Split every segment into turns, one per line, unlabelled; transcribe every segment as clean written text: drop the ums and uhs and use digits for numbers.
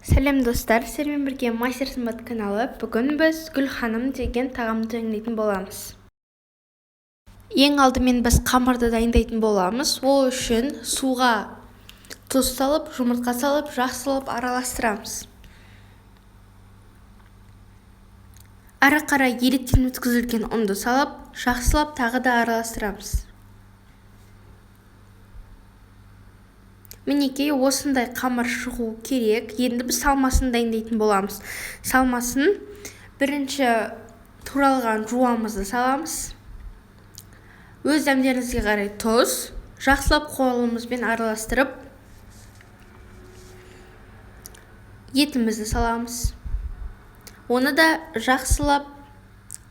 Сәлем достар, сіздермен бірге Мастер Сымбат каналы. Бүгін біз Гүл ханым деген тағамды дайындайтын боламыз. Ең алдымен біз қамырды дайындайтын боламыз. Ол үшін суға тұз салып, жұмыртқа салып, жақсылап араластырамыз. Ары қарай електен өткізілген ұнды салып, жақсылап тағы да араластырамыз. Мінекей осындай қамыр шығу керек. Енді біз салмасын дайындайтын боламыз. Салмасын бірінші туралған жуамызды саламыз. Өз дәмдеріңізге қарай тұз, жақсылап қолымызбен араластырып, етімізді саламыз. Оны да жақсылап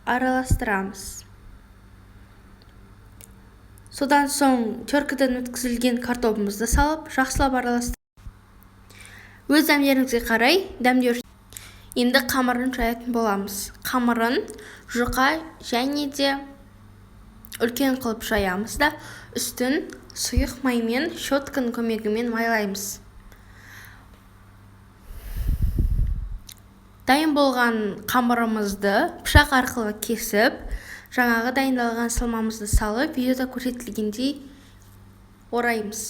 араластырамыз. Содан соң теркадан өткізілген картопымызды салып, жақсылап араластырып. Өз дәмдеріңізге қарай дәмдеу. Енді қамырын жаятын боламыз. Қамырын жұқа және де үлкен қылып жаямыз да, үстін сұйық маймен, щетканың көмегімен майлаймыз. Дайын болған қамырымызды пышақ арқылы кесіп, жаңағы дайындалған салмамызды салып, видеода көрсетілгендей ораймыз.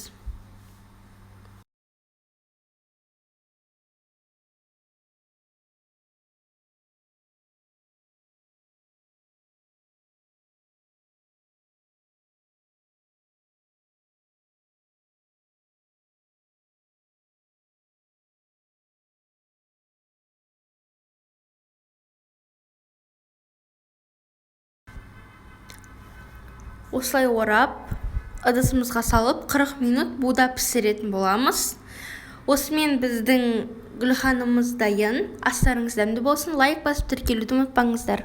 Осылай орап, ыдысымызға салып, 40 минут буда пісіретін боламыз. Осымен біздің Гүл ханымыз дайын. Астарыңыз дәмді болсын. Лайк басып тіркелуді ұмытпаңыздар.